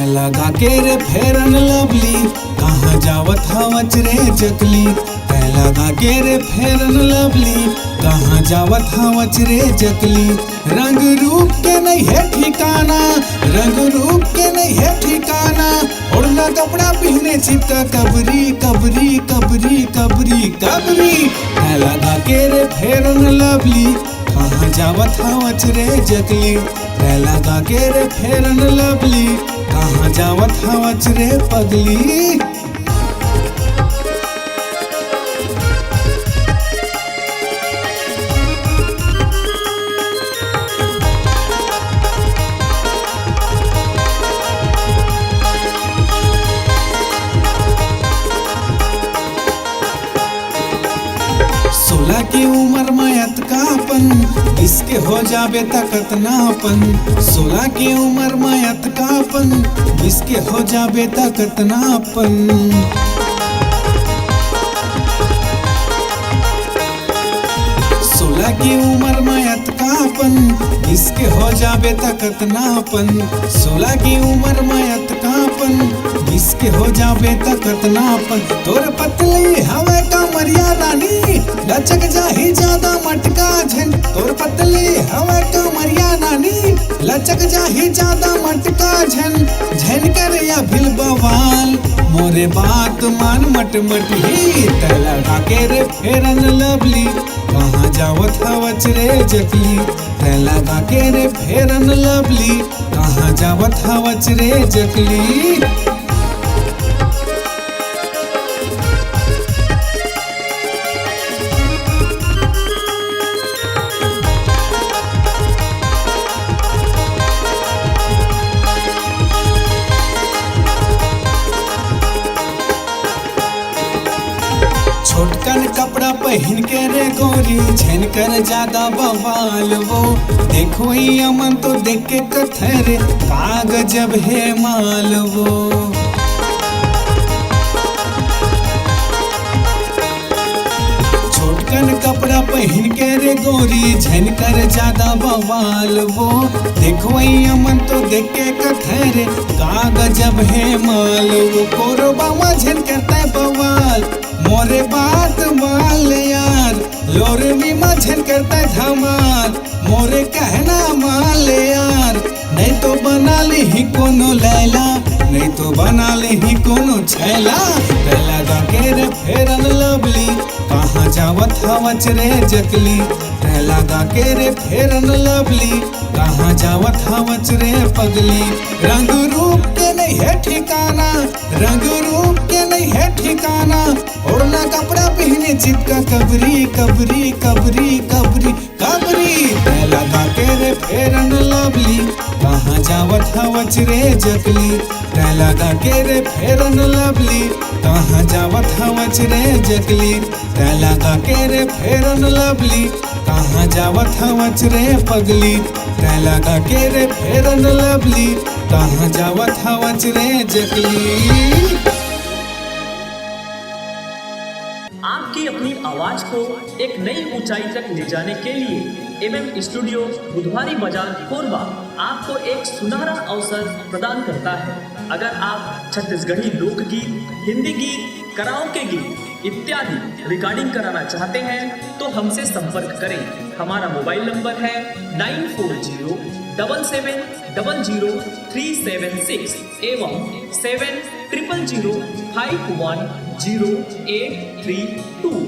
लगा के रे फेरन लवली, कहाँ जावत हवच रे चकली। लगा के रे फेरन लवली, कहाँ जावत हवच रे चकली। रंग रूप के नहीं है ठिकाना, रंग रूप के नहीं है ठिकाना। ओढ़ना कपड़ा पहने चिपका कबरी कबरी कबरी कबरी कबरी। लगा के रे फेरन लवली, कहाँ जावत हवच रे चकली। लगा के रे फेरन लवली, कहाँ जावत हवच रे पगली। सोलह की उम्र मयत कापन, इसके हो जाबे तकत नापन। 16 की उम्र मयत कापन, इसके हो जाबे तकत नापन। 16 की उम्र मयत कापन, इसके हो जाबे तकत नापन। 16 की उम्र मयत कापन, इसके हो जाबे तकत नापन। तोर पतली हवे कमरिया रानी, लचक जाही ज्यादा मटका झन। तोर पतली हवे कमरिया रानी, लचक जाही ज्यादा मटका झन। झन कर या भिल बवाल, मोरे बात मान मट मट ही। लगा के रे फेरन लवली, कहाँ जावत हवच रे जकली। लगा के रे फेरन लवली, कहाँ जावत हवच रे जकली। छोटकन कपड़ा पहन के रे गोरी, झन कर ज्यादा बवाल वो। देखो ही अमन तो देख के कथर, का गजब है माल वो। छोटकन कपड़ा पहन के रे गोरी, झन कर ज्यादा बवाल वो। देखो ही अमन तो देख के कथर, का गजब है माल वो। कोरबा में झन करता है बवाल, मोरे बात माल यार। लोरवी मझन करता है धमाल, मोरे कहना माल यार। नहीं तो बना ले ही कोनो लैला, नहीं तो बना ले ही कोनो छैला। लगा के रे फेरन लवली, कहाँ जावत हवच रे जकली। लगा के रे फेरन लवली, कहाँ जावत हवच रे पगली। रंग रूप के नहीं है ठिकाना, रंग रूप के नहीं है ठिकाना। ओढ़ना कपड़ा पहने चिपका कबरी कबरी कबरी कबरी कबरी। लगा के रे फेरन लवली, कहाँ जावत हवच रे जकली। लगा के रे फेरन लवली, कहाँ जावत हवच रे जकली। लगा के रे फेरन लवली, कहाँ जावत हवच रे पगली। लगा के रे फेरन लवली, कहाँ जावत हवच रे जकली। आपकी अपनी आवाज को एक नई ऊंचाई तक ले जाने के लिए MM स्टूडियो बुधवारी बाजार कोरबा आपको एक सुनहरा अवसर प्रदान करता है। अगर आप छत्तीसगढ़ी लोकगीत, हिंदी गीत, कराओके गीत इत्यादि रिकॉर्डिंग कराना चाहते हैं तो हमसे संपर्क करें। हमारा मोबाइल नंबर है 9407700376 एवं 7000510832।